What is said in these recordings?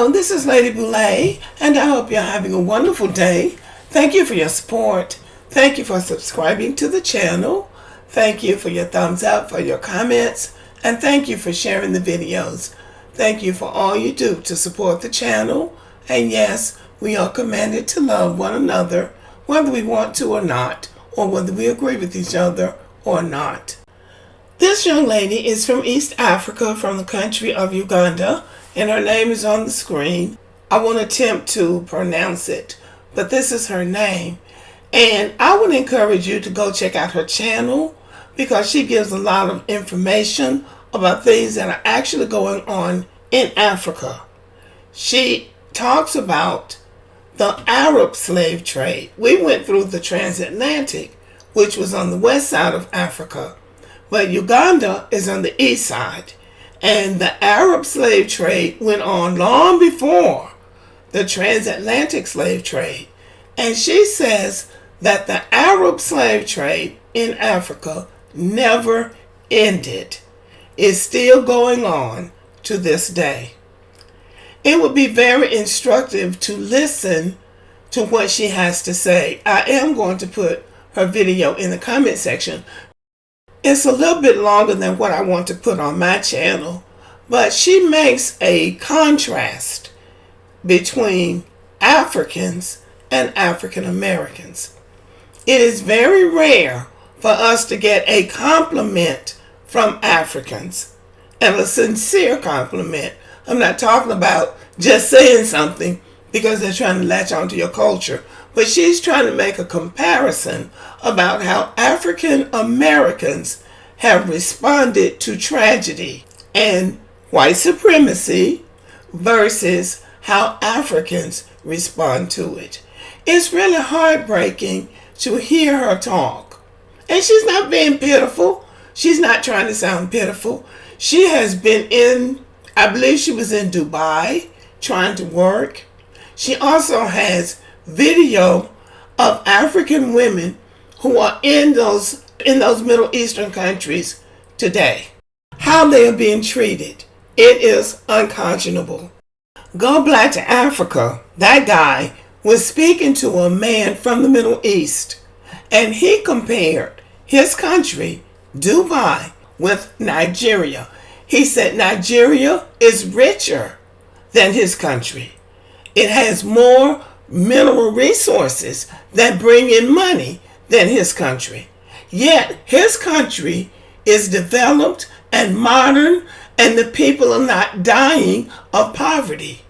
Hello, this is Lady Boulay, and I hope you're having a wonderful day. Thank you for your support. Thank you for subscribing to the channel. Thank you for your thumbs up, for your comments, and thank you for sharing the videos. Thank you for all you do to support the channel. And yes, we are commanded to love one another, whether we want to or not, or whether we agree with each other or not. This young lady is from East Africa, from the country of Uganda, and her name is on the screen. I won't attempt to pronounce it, but this is her name. And I would encourage you to go check out her channel because she gives a lot of information about things that are actually going on in Africa. She talks about the Arab slave trade. We went through the transatlantic, which was on the west side of Africa, but Uganda is on the east side. And the Arab slave trade went on long before the transatlantic slave trade. And she says that the Arab slave trade in Africa never ended. It's still going on to this day. It would be very instructive to listen to what she has to say. I am going to put her video in the comment section. It's a little bit longer than what I want to put on my channel, but she makes a contrast between Africans and African Americans. It is very rare for us to get a compliment from Africans, and a sincere compliment. I'm not talking about just saying something because they're trying to latch onto your culture, but she's trying to make a comparison about how African Americans have responded to tragedy and white supremacy versus how Africans respond to it. It's really heartbreaking to hear her talk. And she's not being pitiful. She's not trying to sound pitiful. She has been I believe she was in Dubai trying to work. She also has video of African women who are in those Middle Eastern countries today. How they are being treated. It is unconscionable. Go back to Africa. That guy was speaking to a man from the Middle East, and he compared his country, Dubai, with Nigeria. He said Nigeria is richer than his country. It has more mineral resources that bring in money than his country. Yet his country is developed and modern, and the people are not dying of poverty.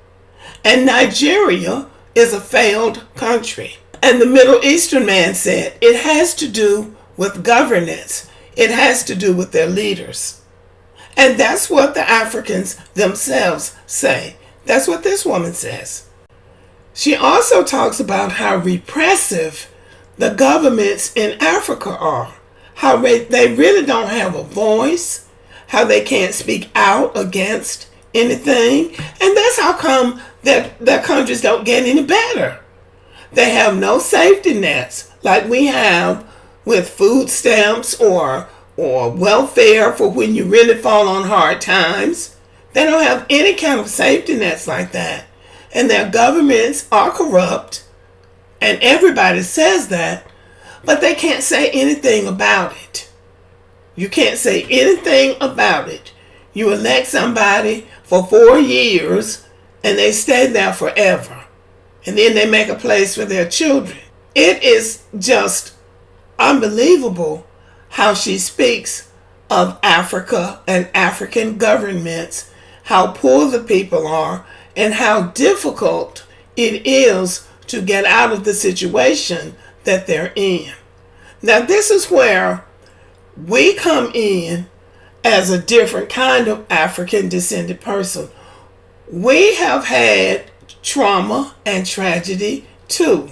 And Nigeria is a failed country. And the Middle Eastern man said it has to do with governance. It has to do with their leaders. And that's what the Africans themselves say. That's what this woman says. She also talks about how repressive the governments in Africa are. How they really don't have a voice. How they can't speak out against anything. And that's how come their countries don't get any better. They have no safety nets like we have with food stamps or welfare for when you really fall on hard times. They don't have any kind of safety nets like that. And their governments are corrupt. And everybody says that. But they can't say anything about it. You can't say anything about it. You elect somebody for 4 years and they stay there forever. And then they make a place for their children. It is just unbelievable how she speaks of Africa and African governments, how poor the people are, and how difficult it is to get out of the situation that they're in. Now, this is where we come in as a different kind of African descended person. We have had trauma and tragedy too,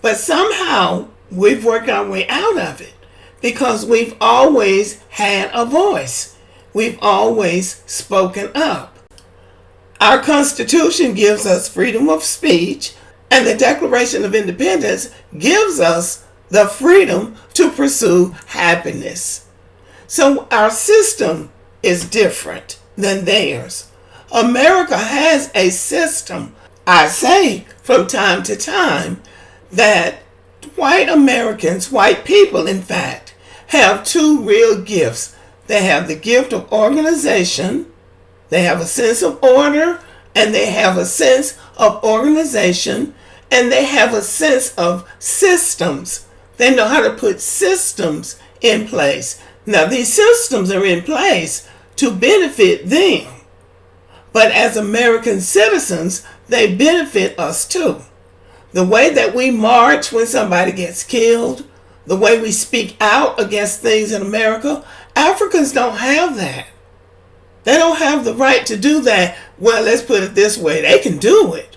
but somehow we've worked our way out of it because we've always had a voice. We've always spoken up. Our Constitution gives us freedom of speech, and the Declaration of Independence gives us the freedom to pursue happiness. So our system is different than theirs. America has a system. I say from time to time that white Americans, white people in fact, have two real gifts. They have the gift of organization, they have a sense of order, and they have a sense of organization, and they have a sense of systems. They know how to put systems in place. Now, these systems are in place to benefit them. But as American citizens, they benefit us too. The way that we march when somebody gets killed, the way we speak out against things in America, Africans don't have that. They don't have the right to do that. Well, let's put it this way. They can do it,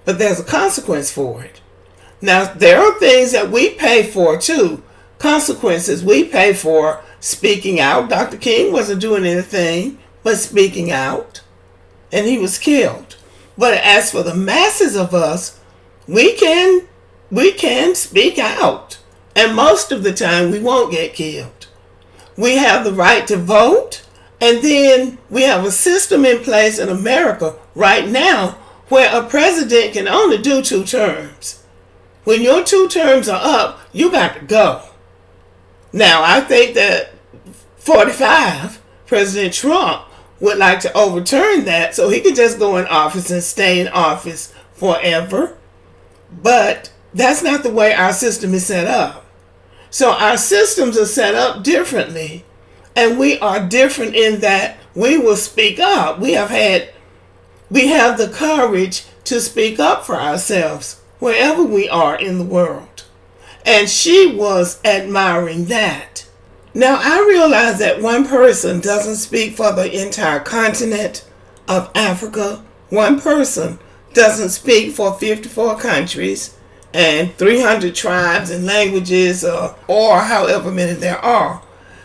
but there's a consequence for it. Now, there are things that we pay for too. Consequences we pay for speaking out. Dr. King wasn't doing anything but speaking out, and he was killed. But as for the masses of us, we can speak out, and most of the time we won't get killed. We have the right to vote, and then we have a system in place in America right now where a president can only do 2 terms. When your 2 terms are up, you got to go. Now, I think that 45, President Trump would like to overturn that so he could just go in office and stay in office forever. But that's not the way our system is set up. So our systems are set up differently, and we are different in that we will speak up. We have the courage to speak up for ourselves wherever we are in the world. And she was admiring that. Now, I realize that one person doesn't speak for the entire continent of Africa. One person doesn't speak for 54 countries and 300 tribes and languages, or however many there are.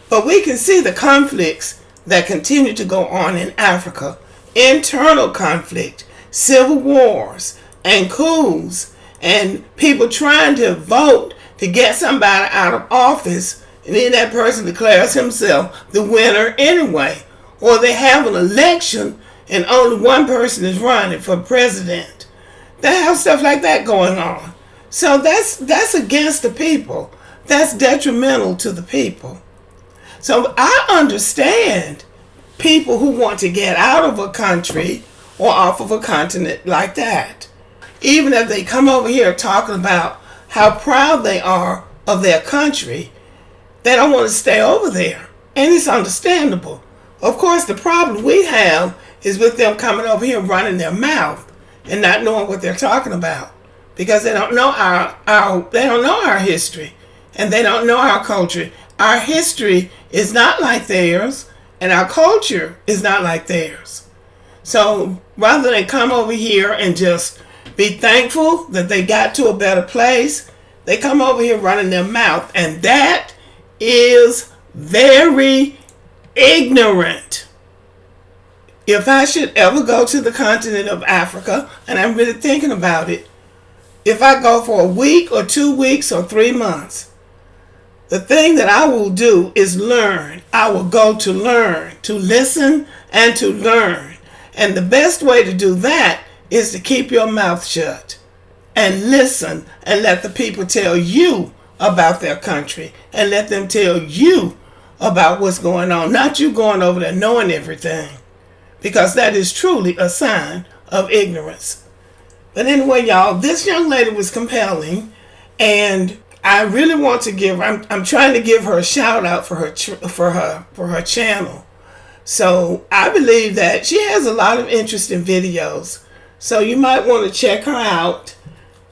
But we can see the conflicts that continue to go on in Africa. Internal conflict, civil wars, and coups, and people trying to vote to get somebody out of office, and then that person declares himself the winner anyway. Or they have an election and only one person is running for president. They have stuff like that going on. So that's against the people. That's detrimental to the people. So I understand people who want to get out of a country or off of a continent like that. Even if they come over here talking about how proud they are of their country, they don't want to stay over there. And it's understandable. Of course, the problem we have is with them coming over here running their mouth and not knowing what they're talking about, because they don't know our history, and they don't know our culture. Our history is not like theirs, and our culture is not like theirs. So rather than come over here and just be thankful that they got to a better place, they come over here running their mouth, and that is very ignorant. If I should ever go to the continent of Africa, and I'm really thinking about it, if I go for a week or 2 weeks or 3 months, the thing that I will do is learn. I will go to learn, to listen and to learn. And the best way to do that is to keep your mouth shut and listen and let the people tell you about their country and let them tell you about what's going on. Not you going over there knowing everything, because that is truly a sign of ignorance. But anyway, y'all, this young lady was compelling, and I really want to give. I'm trying to give her a shout out for her channel. So I believe that she has a lot of interesting videos. So you might want to check her out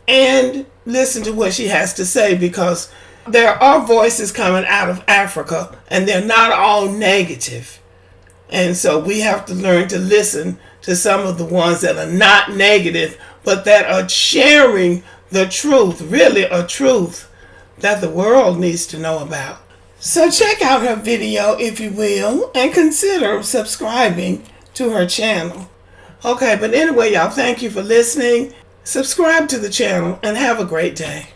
and listen to what she has to say, because there are voices coming out of Africa, and they're not all negative. And so we have to learn to listen to some of the ones that are not negative, but that are sharing the truth, really a truth that the world needs to know about. So check out her video, if you will, and consider subscribing to her channel. Okay, but anyway, y'all, thank you for listening. Subscribe to the channel and have a great day.